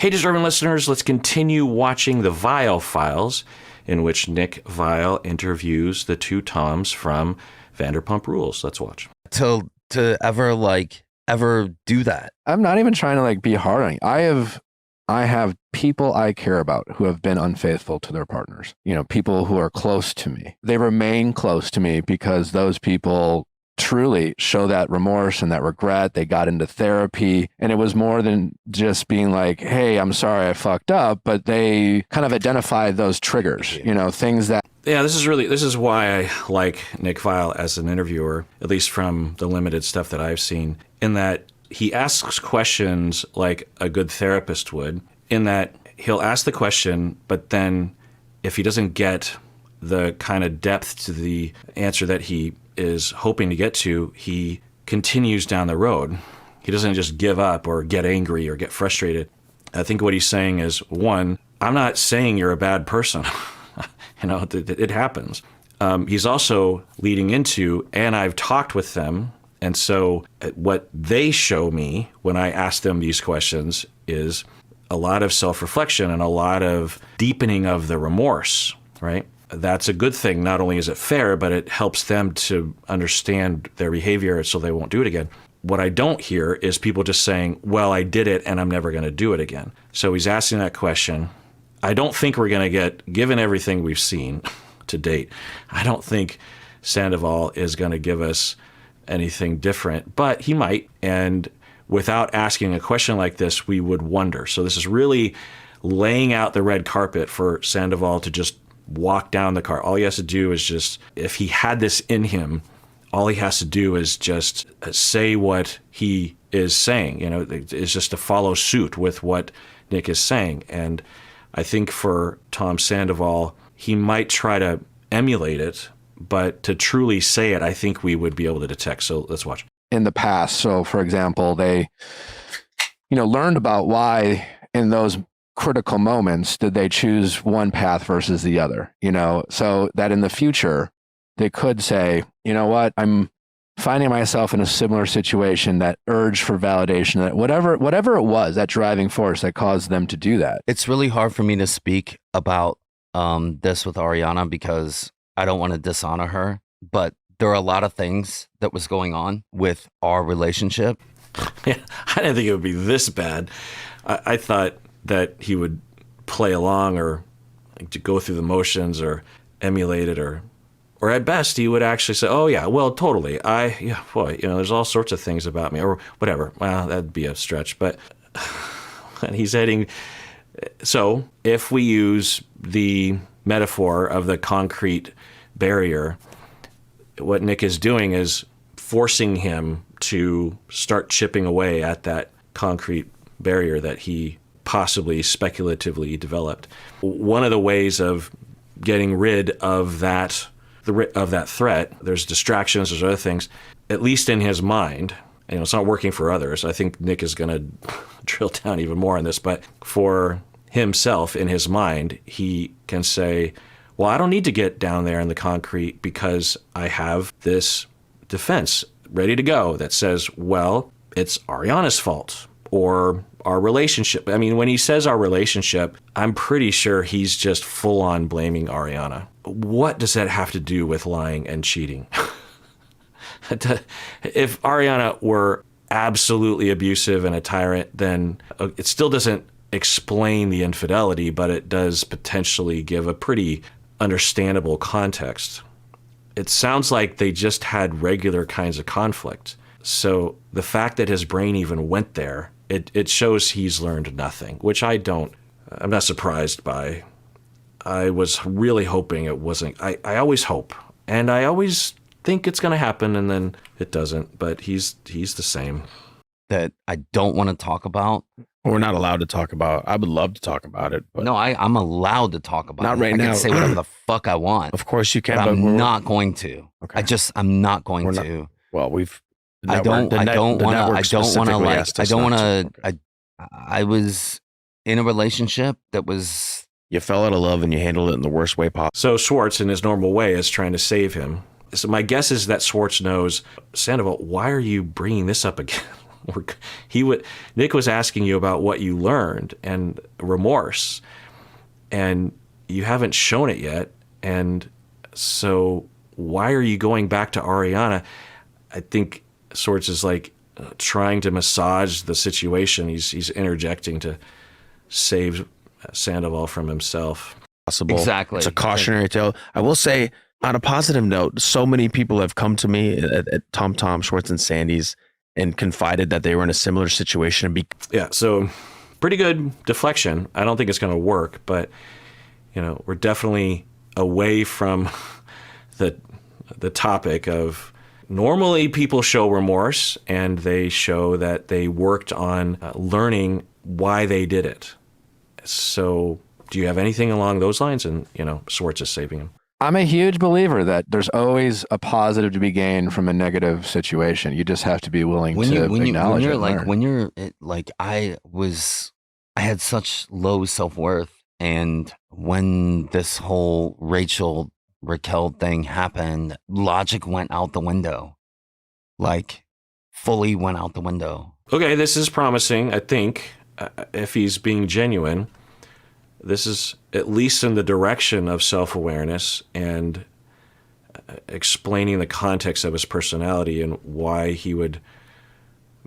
Hey, deserving listeners, let's continue watching the Viall Files, in which Nick Viall interviews the two Toms from Vanderpump Rules. Let's watch. To ever do that. I'm not even trying to be hard on you. I have people I care about who have been unfaithful to their partners. People who are close to me. They remain close to me because those people truly show that remorse and that regret. They got into therapy, and it was more than just being like, hey, I'm sorry I fucked up, but they kind of identified those triggers, things that. Yeah, this is why I like Nick Viall as an interviewer, at least from the limited stuff that I've seen, in that he asks questions like a good therapist would, in that he'll ask the question, but then if he doesn't get the kind of depth to the answer that he is hoping to get to, he continues down the road. He doesn't just give up or get angry or get frustrated. I think what he's saying is, one, I'm not saying you're a bad person. It happens. He's also leading into, and I've talked with them, and so what they show me when I ask them these questions is a lot of self-reflection and a lot of deepening of the remorse, right? That's a good thing. Not only is it fair, but it helps them to understand their behavior so they won't do it again. What I don't hear is people just saying, well, I did it and I'm never going to do it again. So he's asking that question. I don't think we're going to get, given everything we've seen to date, I don't think Sandoval is going to give us anything different, but he might. And without asking a question like this, we would wonder. So this is really laying out the red carpet for Sandoval to just walk down the car. All he has to do is just, if he had this in him, all he has to do is just say what he is saying. It's just to follow suit with what Nick is saying. And I think for Tom Sandoval, he might try to emulate it, but to truly say it, I think we would be able to detect. So let's watch. In the past, so for example, they, learned about why in those critical moments did they choose one path versus the other, so that in the future they could say, you know what, I'm finding myself in a similar situation, that urge for validation, that whatever it was, that driving force that caused them to do that. It's really hard for me to speak about this with Ariana because I don't want to dishonor her, but there are a lot of things that was going on with our relationship. Yeah, I didn't think it would be this bad. I thought that he would play along or to go through the motions or emulate it, or at best he would actually say, oh yeah, well, totally. There's all sorts of things about me or whatever. Well, that'd be a stretch, but and he's heading. So if we use the metaphor of the concrete barrier, what Nick is doing is forcing him to start chipping away at that concrete barrier that he possibly speculatively developed. One of the ways of getting rid of that threat, there's distractions, there's other things, at least in his mind. It's not working for others. I think Nick is going to drill down even more on this, but for himself, in his mind, he can say, well, I don't need to get down there in the concrete because I have this defense ready to go that says, well, it's Ariana's fault or our relationship. I mean, when he says our relationship, I'm pretty sure he's just full on blaming Ariana. What does that have to do with lying and cheating? If Ariana were absolutely abusive and a tyrant, then it still doesn't explain the infidelity, but it does potentially give a pretty understandable context. It sounds like they just had regular kinds of conflict. So the fact that his brain even went there, it shows he's learned nothing, which I'm not surprised by. I was really hoping it wasn't. I always hope, and I always think it's going to happen, and then it doesn't, but he's the same. That I don't want to talk about. We're not allowed to talk about. I would love to talk about it. But no, I'm allowed to talk about not it. right now. I can say whatever the fuck I want. Of course you can, but I'm not going to. Okay. I'm not going to. Well, I don't want to. I was in a relationship that was. You fell out of love and you handled it in the worst way possible. So Schwartz, in his normal way, is trying to save him. So my guess is that Schwartz knows, Sandoval, why are you bringing this up again? Nick was asking you about what you learned and remorse, and you haven't shown it yet. And so why are you going back to Ariana? I think Schwartz is like trying to massage the situation. He's interjecting to save Sandoval from himself. Possible. Exactly. It's a cautionary tale. I will say, on a positive note, so many people have come to me at Tom, Schwartz, and Sandy's and confided that they were in a similar situation. Yeah, so pretty good deflection. I don't think it's going to work, but we're definitely away from the topic of normally people show remorse and they show that they worked on learning why they did it. So do you have anything along those lines? And, Schwartz is saving him. I'm a huge believer that there's always a positive to be gained from a negative situation. You just have to be willing to acknowledge it. I had such low self-worth. And when this whole Raquel thing happened, logic went out the window, fully went out the window. Okay, this is promising, I think, if he's being genuine. This is at least in the direction of self-awareness and explaining the context of his personality and why he would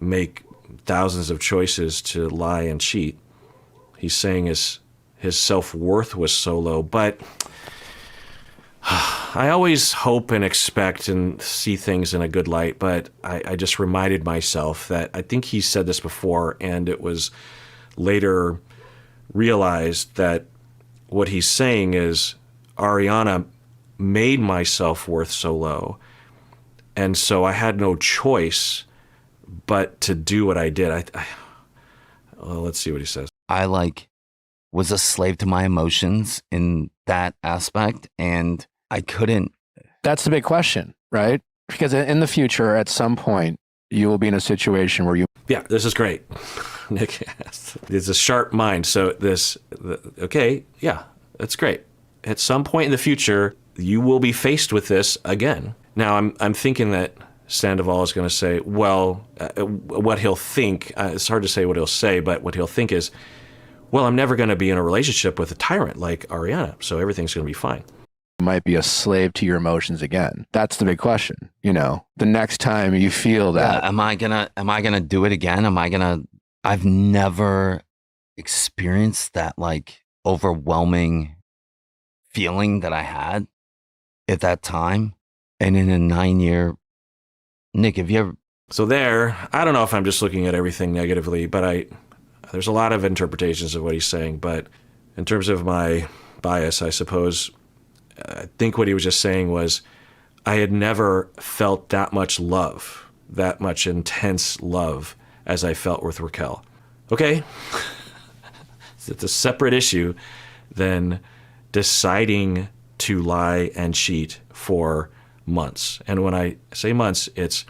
make thousands of choices to lie and cheat. He's saying his self-worth was so low, but I always hope and expect and see things in a good light, but I just reminded myself that I think he said this before, and it was later realized that what he's saying is Ariana made my self-worth so low, and so I had no choice but to do what I did. Well, let's see what he says. I was a slave to my emotions in that aspect, and I couldn't. That's the big question, right? Because in the future, at some point, you will be in a situation where you... Yeah, this is great. Nick, it's a sharp mind. So okay, yeah, that's great. At some point in the future, you will be faced with this again. Now, I'm thinking that Sandoval is going to say, well, what he'll think, it's hard to say what he'll say, but what he'll think is, well, I'm never going to be in a relationship with a tyrant like Ariana, so everything's going to be fine. You might be a slave to your emotions again. That's the big question. The next time you feel that. Yeah, am I gonna do it again? I've never experienced that overwhelming feeling that I had at that time. And in a 9-year, Nick, have you ever? So I don't know if I'm just looking at everything negatively, but there's a lot of interpretations of what he's saying. But in terms of my bias, I suppose, I think what he was just saying was I had never felt that much love, that much intense love as I felt with Raquel. Okay, it's a separate issue than deciding to lie and cheat for months. And when I say months, it's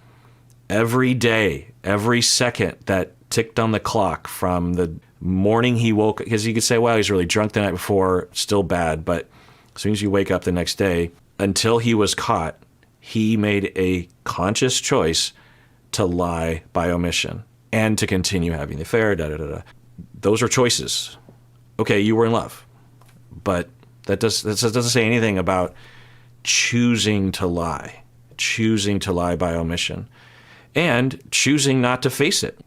every day, every second that ticked on the clock from the morning he woke, because you could say, well, he's really drunk the night before, still bad, but as soon as you wake up the next day, until he was caught, he made a conscious choice to lie by omission and to continue having the affair, Those are choices. Okay, you were in love, but that doesn't say anything about choosing to lie by omission, and choosing not to face it.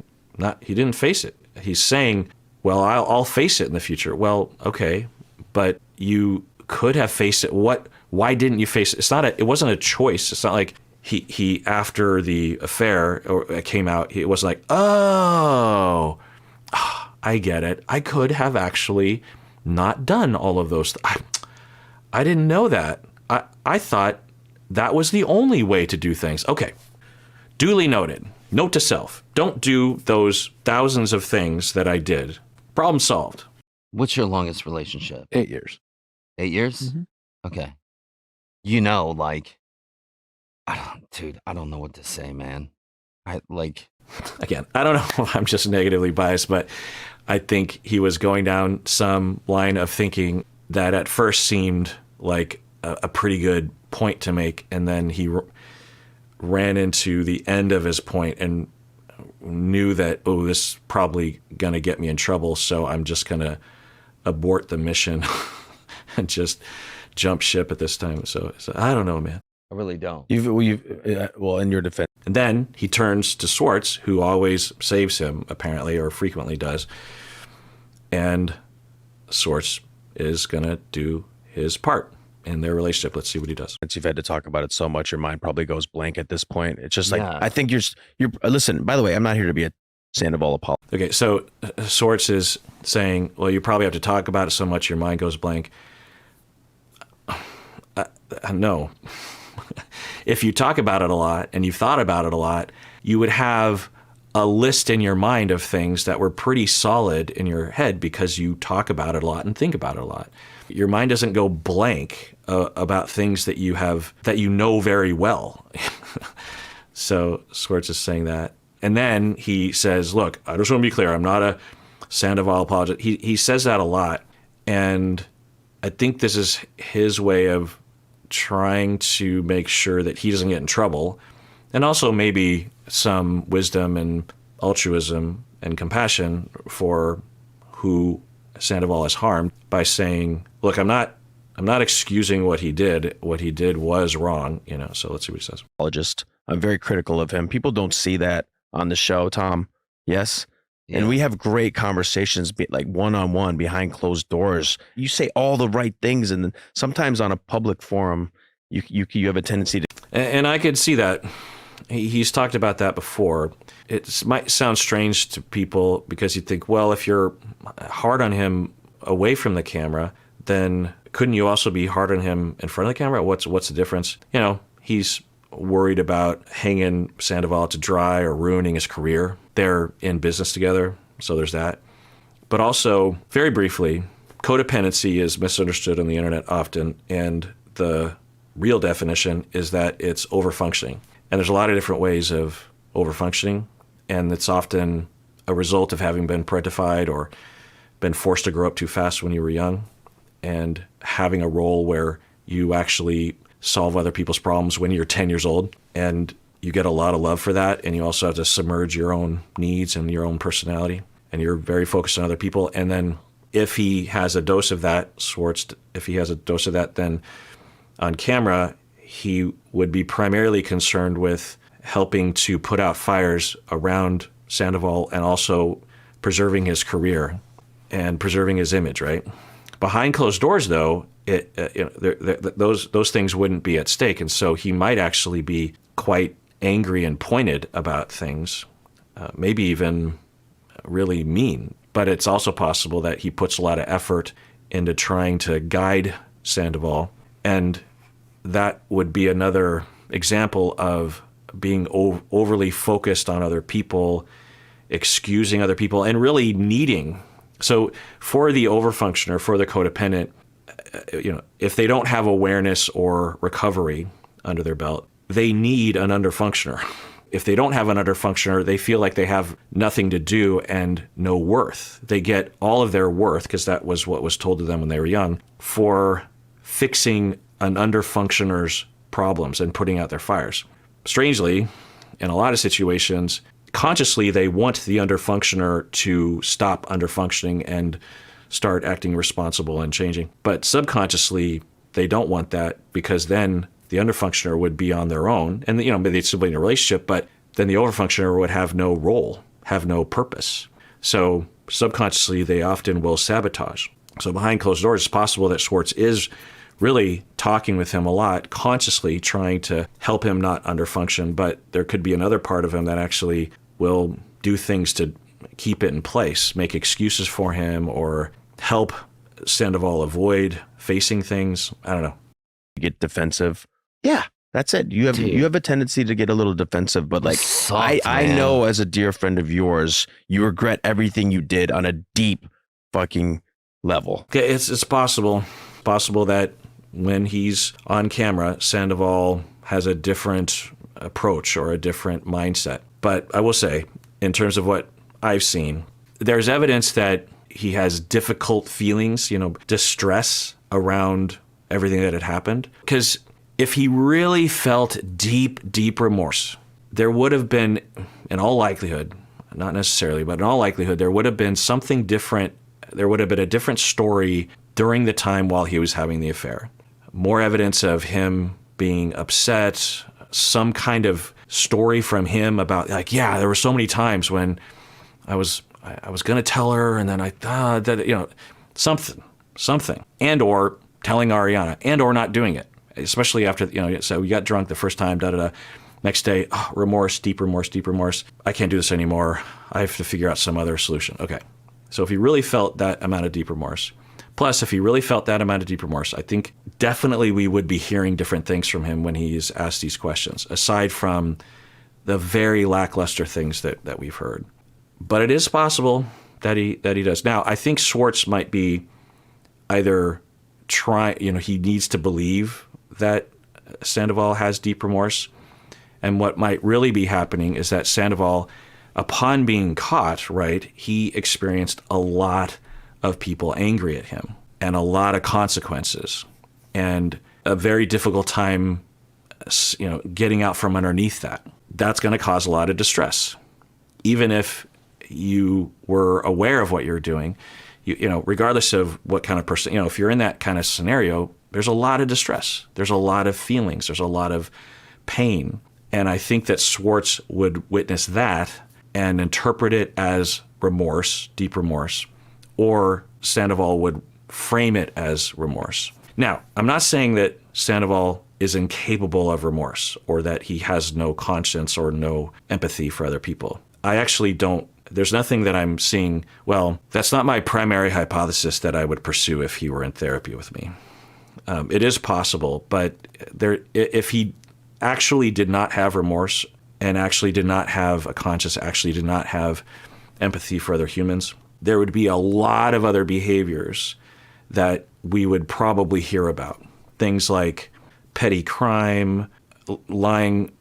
He didn't face it. He's saying, well, I'll face it in the future. Well, okay, but you could have faced it. Why didn't you face it? It wasn't a choice. It's not like he after the affair came out, it was like, oh, I get it. I could have actually not done all of those. I didn't know that. I thought that was the only way to do things. Okay, duly noted. Note to self, don't do those thousands of things that I did. Problem solved. What's your longest relationship? 8 years. 8 years? Mm-hmm. Okay. I don't know what to say, man. Again, I don't know if I'm just negatively biased, but I think he was going down some line of thinking that at first seemed like a pretty good point to make, and then he ran into the end of his point and knew that, oh, this is probably going to get me in trouble, so I'm just going to abort the mission and just jump ship at this time. So I don't know, man. I really don't. Well, in your defense, And then he turns to Schwartz, who always saves him, apparently, or frequently does. And Schwartz is going to do his part in their relationship. Let's see what he does. since you've had to talk about it so much, your mind probably goes blank at this point. It's just like, Yeah. I think you're, listen, by the way, I'm not here to be a Sandoval apologist. Okay, so Schwartz is saying, well, you probably have to talk about it so much your mind goes blank. No. If you talk about it a lot and you've thought about it a lot, you would have a list in your mind of things that were pretty solid in your head because you talk about it a lot and think about it a lot. Your mind doesn't go blank about things that you know very well. So Schwartz is saying that. And then he says, look, I just want to be clear, I'm not a Sandoval apologist. He says that a lot. And I think this is his way of trying to make sure that he doesn't get in trouble. And also maybe some wisdom and altruism and compassion for who Sandoval has harmed by saying, look, I'm not excusing what he did. What he did was wrong, so let's see what he says. Apologist. I'm very critical of him. People don't see that on the show, Tom. Yes. Yeah. And we have great conversations, like one-on-one behind closed doors. You say all the right things, and then sometimes on a public forum, you have a tendency to. And I could see that. He's talked about that before. It might sound strange to people because you think, well, if you're hard on him away from the camera, then couldn't you also be hard on him in front of the camera? What's the difference? He's worried about hanging Sandoval to dry or ruining his career. They're in business together, so there's that. But also, very briefly, codependency is misunderstood on the internet often, and the real definition is that it's overfunctioning. And there's a lot of different ways of overfunctioning, and it's often a result of having been parentified or been forced to grow up too fast when you were young, and having a role where you actually solve other people's problems when you're 10 years old, and you get a lot of love for that, and you also have to submerge your own needs and your own personality, and you're very focused on other people. And then if he has a dose of that, Schwartz, if he has a dose of that, then on camera, he would be primarily concerned with helping to put out fires around Sandoval and also preserving his career and preserving his image, right? Behind closed doors, though, those things wouldn't be at stake, and so he might actually be quite angry and pointed about things, maybe even really mean. But it's also possible that he puts a lot of effort into trying to guide Sandoval, and that would be another example of being overly focused on other people, excusing other people, and really needing. So for the overfunctioner, for the codependent, if they don't have awareness or recovery under their belt, they need an underfunctioner. If they don't have an underfunctioner, they feel like they have nothing to do and no worth. They get all of their worth, because that was what was told to them when they were young, for fixing an underfunctioner's problems and putting out their fires. Strangely, in a lot of situations, consciously they want the underfunctioner to stop underfunctioning and start acting responsible and changing. But subconsciously, they don't want that, because then the underfunctioner would be on their own, and maybe they'd still be in a relationship, but then the overfunctioner would have no role, have no purpose. So subconsciously, they often will sabotage. So behind closed doors, it's possible that Schwartz is really talking with him a lot, consciously trying to help him not underfunction, but there could be another part of him that actually will do things to keep it in place, make excuses for him, or help Sandoval avoid facing things. I don't know. Get defensive. Yeah, that's it. You have a tendency to get a little defensive, but like I know as a dear friend of yours, you regret everything you did on a deep fucking level. Okay, it's possible that when he's on camera, Sandoval has a different approach or a different mindset. But I will say, in terms of what I've seen, there's evidence that he has difficult feelings, distress around everything that had happened. Because if he really felt deep remorse, there would have been, in all likelihood, not necessarily, but in all likelihood, there would have been something different. There would have been a different story during the time while he was having the affair. More evidence of him being upset, some kind of story from him about like, yeah, there were so many times when I was going to tell her, and then something, and or telling Ariana, and or not doing it, especially after, so we got drunk the first time, Next day, remorse, deep remorse, deep remorse. I can't do this anymore. I have to figure out some other solution. Okay. So if he really felt that amount of deep remorse, plus if he really felt that amount of deep remorse, I think definitely we would be hearing different things from him when he's asked these questions, aside from the very lackluster things that we've heard. But it is possible that he does. Now, I think Schwartz might be either he needs to believe that Sandoval has deep remorse. And what might really be happening is that Sandoval, upon being caught, right, he experienced a lot of people angry at him and a lot of consequences and a very difficult time, getting out from underneath that. That's going to cause a lot of distress. Even if you were aware of what you're doing, regardless of what kind of person, if you're in that kind of scenario, there's a lot of distress. There's a lot of feelings. There's a lot of pain. And I think that Schwartz would witness that and interpret it as remorse, deep remorse, or Sandoval would frame it as remorse. Now, I'm not saying that Sandoval is incapable of remorse or that he has no conscience or no empathy for other people. I actually don't. There's nothing that I'm seeing. Well, that's not my primary hypothesis that I would pursue if he were in therapy with me. It is possible, but if he actually did not have remorse and actually did not have a conscience, actually did not have empathy for other humans, there would be a lot of other behaviors that we would probably hear about. Things like petty crime, lying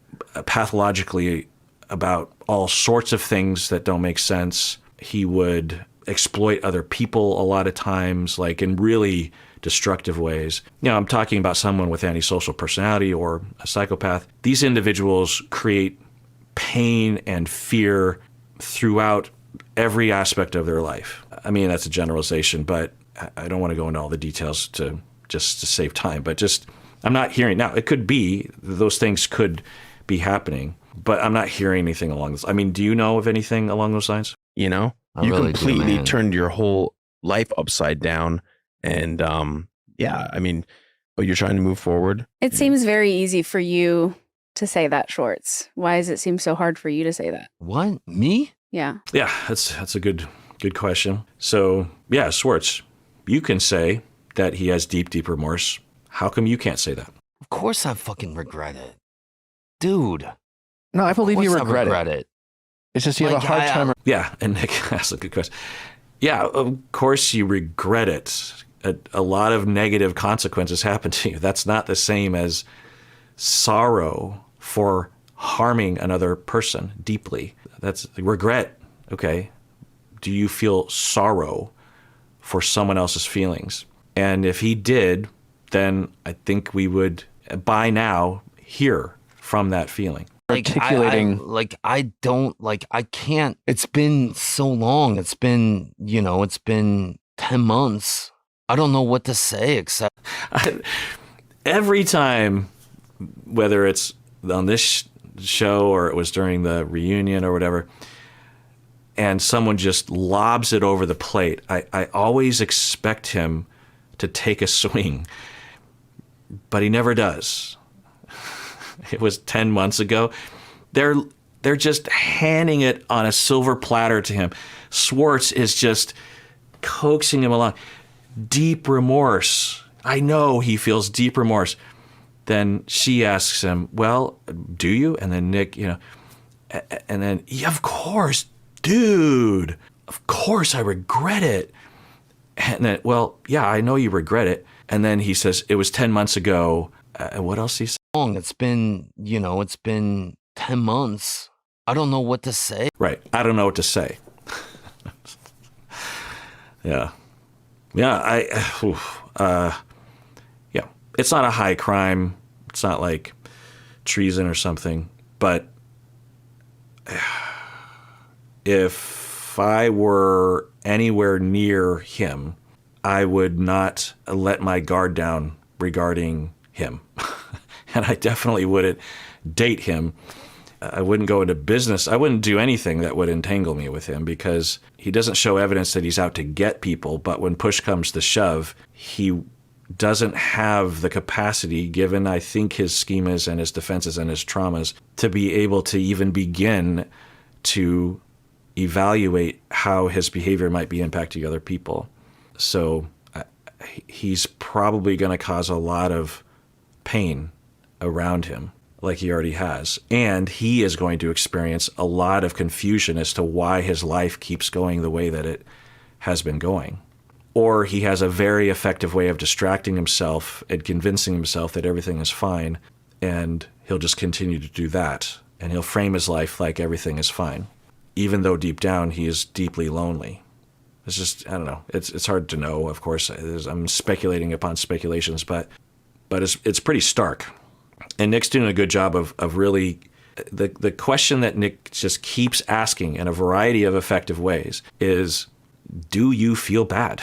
pathologically about all sorts of things that don't make sense. He would exploit other people a lot of times, like in really destructive ways. I'm talking about someone with antisocial personality or a psychopath. These individuals create pain and fear throughout every aspect of their life. I mean, that's a generalization, but I don't want to go into all the details to save time. But I'm not hearing now. It could be those things could be happening, but I'm not hearing anything along this. I mean, do you know of anything along those lines? You really completely do, turned your whole life upside down. And but you're trying to move forward. It seems very easy for you to say that, Schwartz. Why does it seem so hard for you to say that? What? Me? Yeah. Yeah, that's a good question. So, yeah, Schwartz, you can say that he has deep, deep remorse. How come you can't say that? Of course I fucking regret it. Dude. No, I believe you regret it. it. It's just you have a hard time. Yeah, and Nick, that's a good question. Yeah, of course you regret it. A lot of negative consequences happen to you. That's not the same as sorrow for harming another person deeply. That's regret. Okay. Do you feel sorrow for someone else's feelings? And if he did, then I think we would by now hear from that feeling. Articulating. I can't. It's been so long. It's been 10 months. I don't know what to say except every time, whether it's on this show or it was during the reunion or whatever, and someone just lobs it over the plate, I always expect him to take a swing, but he never does. It was 10 months ago. They're just handing it on a silver platter to him. Schwartz is just coaxing him along. Deep remorse. I know he feels deep remorse. Then she asks him, well, do you? And then Nick, and then, yeah, of course, dude. Of course I regret it. And then, well, yeah, I know you regret it. And then he says, it was 10 months ago. What else he said? It's been 10 months. I don't know what to say. Right. I don't know what to say. Yeah. Yeah, yeah, it's not a high crime. It's not like treason or something, but if I were anywhere near him, I would not let my guard down regarding him. And I definitely wouldn't date him. I wouldn't go into business. I wouldn't do anything that would entangle me with him because he doesn't show evidence that he's out to get people. But when push comes to shove, he doesn't have the capacity, given, I think, his schemas and his defenses and his traumas, to be able to even begin to evaluate how his behavior might be impacting other people. So he's probably going to cause a lot of pain around him, like he already has. And he is going to experience a lot of confusion as to why his life keeps going the way that it has been going. Or he has a very effective way of distracting himself and convincing himself that everything is fine, and he'll just continue to do that. And he'll frame his life like everything is fine, even though deep down he is deeply lonely. It's just, I don't know. It's hard to know, of course. I'm speculating upon speculations, but it's pretty stark. And Nick's doing a good job of really, the question that Nick just keeps asking in a variety of effective ways is, do you feel bad?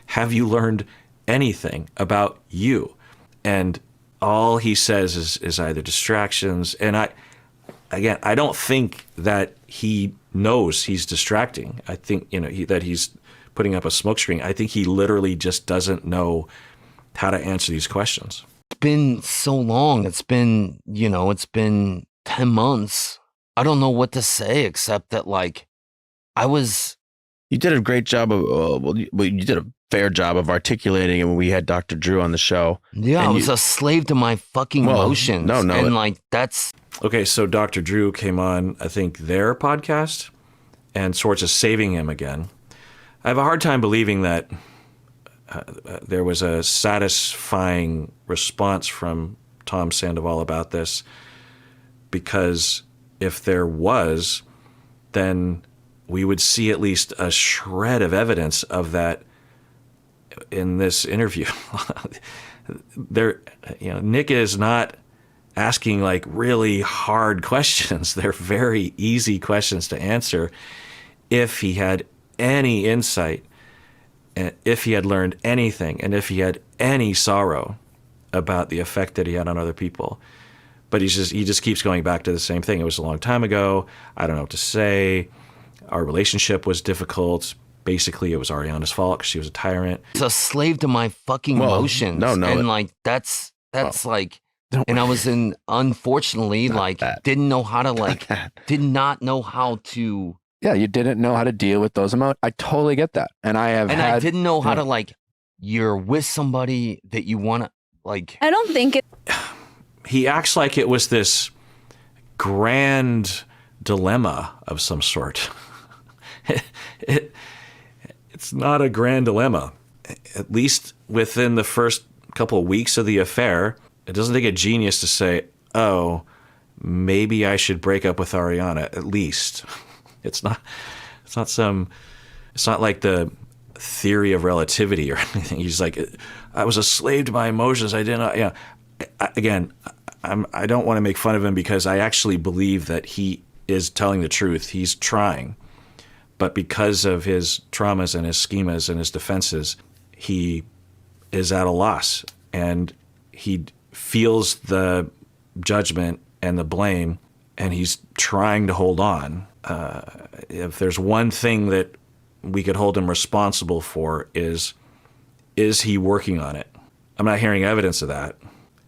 Have you learned anything about you? And all he says is either distractions. And I don't think that he knows he's distracting. I think, that he's putting up a smokescreen. I think he literally just doesn't know how to answer these questions. It's been so long. It's been 10 months. I don't know what to say except that, like, You did a great job of, you did a fair job of articulating it when we had Dr. Drew on the show. Yeah, I was a slave to my fucking emotions. No. And that's... Okay, so Dr. Drew came on, I think, their podcast, and Schwartz is saving him again. I have a hard time believing that there was a satisfying response from Tom Sandoval about this, because if there was, then we would see at least a shred of evidence of that in this interview. Nick is not asking like really hard questions. They're very easy questions to answer if he had any insight, and if he had learned anything, and if he had any sorrow about the effect that he had on other people. But he just keeps going back to the same thing. It was a long time ago. I don't know what to say. Our relationship was difficult. Basically, it was Ariana's fault because she was a tyrant. It's a slave to my fucking emotions. No. And that's like, and I was unfortunately, didn't know how to, did not know how to. Yeah, you didn't know how to deal with those emotions. I totally get that. And I didn't know how to, you're with somebody that you want to, I don't think it. He acts like it was this grand dilemma of some sort. It's not a grand dilemma. At least within the first couple of weeks of the affair, it doesn't take a genius to say, oh, maybe I should break up with Ariana, at least. It's not like the theory of relativity or anything. He's like, I was a slave to my emotions. I didn't, again, I don't want to make fun of him because I actually believe that he is telling the truth. He's trying. But because of his traumas and his schemas and his defenses, he is at a loss. And he feels the judgment and the blame, and he's trying to hold on. If there's one thing that we could hold him responsible for is he working on it? I'm not hearing evidence of that.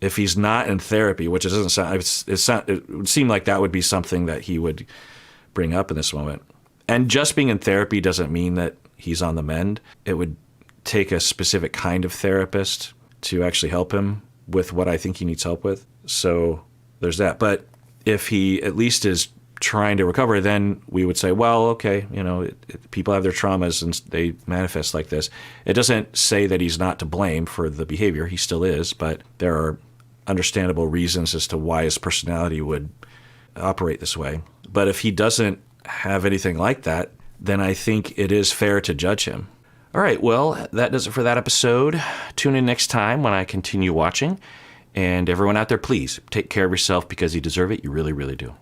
If he's not in therapy, which it doesn't sound, it would seem like that would be something that he would bring up in this moment. And just being in therapy doesn't mean that he's on the mend. It would take a specific kind of therapist to actually help him with what I think he needs help with. So there's that. But if he at least is trying to recover, then we would say, well, okay, people have their traumas and they manifest like this. It doesn't say that he's not to blame for the behavior. He still is, but there are understandable reasons as to why his personality would operate this way. But if he doesn't have anything like that, then I think it is fair to judge him. All right, well, that does it for that episode. Tune in next time when I continue watching. And everyone out there, please take care of yourself because you deserve it. You really, really do.